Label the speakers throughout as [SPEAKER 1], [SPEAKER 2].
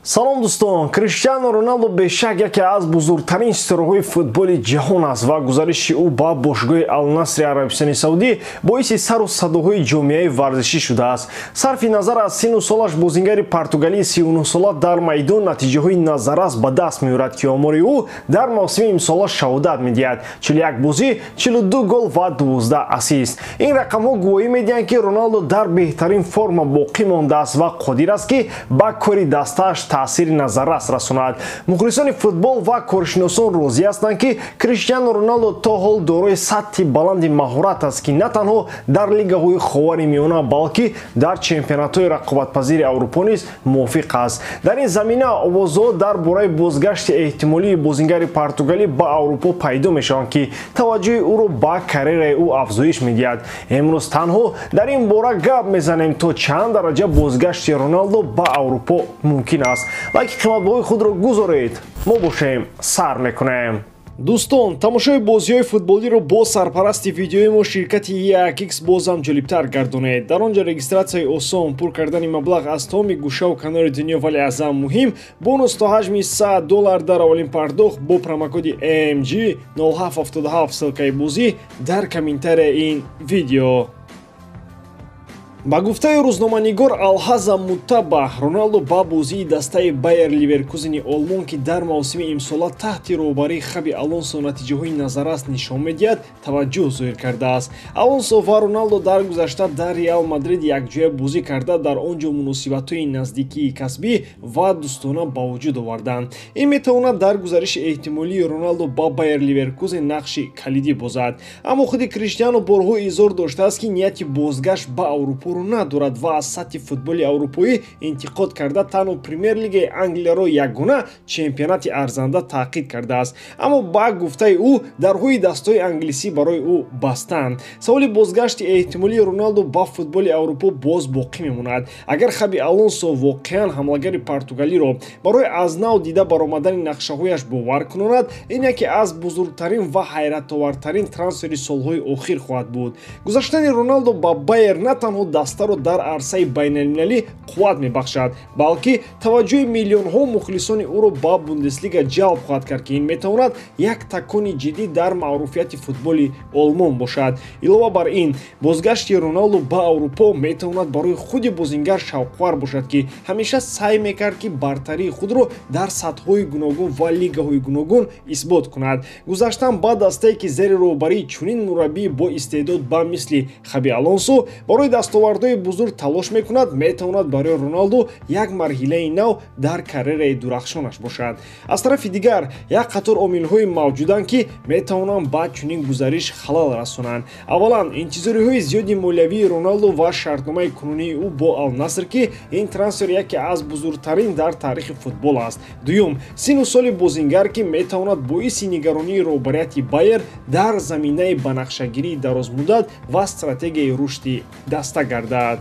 [SPEAKER 1] салом дӯстон, Криштиану Роналду бешак яке аз бузургтарин ситораҳои футболи ҷаҳон аст ва гузариши ӯ ба бошгоҳи Ал-Насри Арабистони Саудӣ боиси сару садоҳои ҷомеаи варзишӣ шудааст. Сарфи назар аз сину солаш бозингари португалии 39 сола дар майдон натиҷаҳои назаррас ба даст меорад ки омори ӯ дар мавсими имсола шаҳодат медиҳад: 41 бозӣ, 42 гол ва 12 ассист. Ин рақамҳо гувоҳӣ медиҳанд ки Роналду дар беҳтарин форма боқӣ мондааст ва қодир аст ки ба кори дастааш таъсири назаррас расонад. мухлисони футбол ва коршиносон розӣ ҳастанд ки Криштиану Роналду то ҳол дорои сатҳи баланди маҳорат аст ки на танҳо дар лигаҳои ховари миёна, балки дар чемпионатҳои рақобатпазири Аврупо низ мувофиқ аст. Дар ин замина овозҳо дар бораи бозгашти эҳтимолии бозингари португалӣ ба Аврупо пайдо мешаванд ки таваҷҷӯҳи ӯро ба карьераи ӯ афзоиш медиҳад. Имрӯз танҳо дар ин бора гап мезанем то чанд дараҷа бозгашти Роналду ба Аврупо мумкин аст. лайки қиматбоҳои худро гузоред, мо бошем сар мекунем. Дӯстон, тамошои бозиҳои футболиро бо сарпарасти видеои мо ширкати EAX бозам ҷолибтар гардонед. Дар он ҷо регистратсияи осон, пур кардани маблағ аз тамоми гӯшаву канори дунё, вале аз ҳам муҳим, бонус то ҳаҷми $100 дар аввалин пардохт бо промокоди AMG 0777 ссылкаи бозӣ дар комментарияи ин видео. ба гуфтаи рӯзноманигор Алҳаза Муттабаҳ, Роналду ба бозии дастаи Байер Ливеркузени олмон ки дар мавсими имсола таҳти роҳбарии Хаби Алонсо натиҷаҳои назаррас нишон медиҳад, таваҷҷӯҳ зоҳир кардааст. Алонсо ва Роналду дар гузашта дар Реал Мадрид якҷоя бозӣ карда, дар он ҷо муносибатҳои наздикии касбӣ ва дӯстона ба вуҷуд оварданд. Ин метавонад дар гузариши эҳтимолии Роналду ба Байер Ливеркузен нақши калидӣ бозад. Аммо худи Криштиану борҳо изҳор доштааст ки нияти бозгашт ба Аврупо надорад ва аз сатҳи футболи аврупоӣ интиқод карда танҳо премер-лигаи Англияро ягона чемпионати арзанда таъқид кардааст. Аммо ба гуфтаи ӯ дарҳои дастаҳои англисӣ барои ӯ бастаанд. саволи бозгашти эҳтимолии Роналду ба футболи Аврупо боз боқӣ мемонад. агар Хаби Алонсо воқеан ҳамлагари португалиро барои аз нав дида баромадани нақшаҳояш бовар кунонад, ин яке аз бузургтарин ва ҳайратовартарин трансфери солҳои охир хоҳад буд. гузаштани Роналду ба Байер на танҳо дастаро дар арсаи байналмилалӣ қувват мебахшад, балки таваҷҷӯҳи миллионҳо мухлисони ӯро ба Бундеслига ҷалб хоҳад кард ки ин метавонад як такони ҷиддӣ дар маъруфияти футболи олмон бошад. илова бар ин, бозгашти Роналду ба Аврупо метавонад барои худи бозингар шавқовар бошад ки ҳамеша сай мекард ки бартарии худро дар сатҳҳои гуногун ва лигаҳои гуногун исбот кунад. гузаштан ба дастае ки зери роҳбарии чунин мураббии бо истеъдод ба мисли Хаби Алонсо барои дастовардҳои бузург талош мекунад, метавонад барои Роналду як марҳилаи нав дар карьераи дурахшонаш бошад. аз тарафи дигар, як қатор омилҳои мавҷуданд ки метавонанд ба чунин гузариш халал расонанд. аввалан, интизориҳои зиёди молиявии Роналду ва шартномаи кунунии ӯ бо Ал-Наср ки ин трансфер яке аз бузургтарин дар таърихи футбол аст. дуюм, сину соли бозингар ки метавонад боиси нигаронии роҳбарияти Байер дар заминаи банақшагирии дарозмуддат ва стратегияи рушди даста гардад.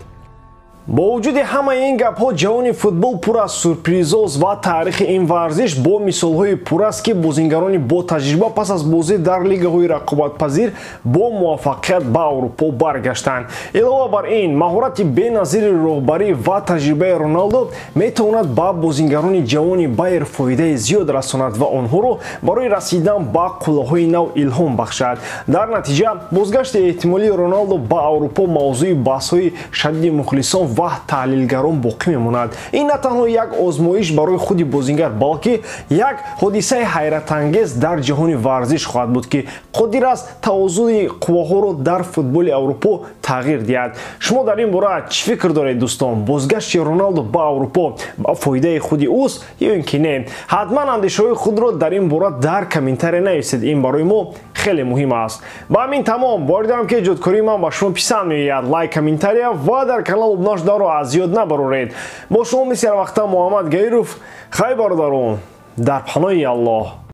[SPEAKER 1] бо вуҷуди ҳамаи ин гапҳо, ҷаҳони футбол пур аз сюрпризоз ва таърихи ин варзиш бо мисолҳои пур аст ки бозингарони бо таҷриба пас аз бозӣ дар лигаҳои рақобатпазир бо муваффақият ба Аврупо баргаштанд. илова бар ин, маҳорати беназири роҳбарӣ ва таҷрибаи Роналду метавонад ба бозингарони ҷавони Байер фоидаи зиёд расонад ва онҳоро барои расидан ба қуллаҳои нав илҳом бахшад. дар натиҷа, бозгашти эҳтимолии Роналду ба Аврупо мавзӯи баҳсҳои шадиди мухлисон ва таҳлилгарон боқӣ мемонад. ин на танҳо як озмоиш барои худи бозингар, балки як ҳодисаи ҳайратангез дар ҷаҳони варзиш хоҳад буд ки қодир аст тавозуни қувваҳоро дар футболи Аврупо тағйир диҳад. шумо дар ин бора чӣ фикр доред дӯстон? бозгашти Роналду ба Аврупо ба фоидаи худи ӯст ё ин ки не? ҳатман андешаҳои худро дар ин бора дар комментария нависед. ин барои мо хеле муҳим аст. ба ҳамин тамом, боридаам ки ҷодкории ман ба шумо писанд меояд, лайк, комментария ва дар канал обношдаро аз ёд набароред. бо шумо мисли ҳар вақта Муҳаммад Гаиров. хай бародарон, дар паноҳи Аллоҳ.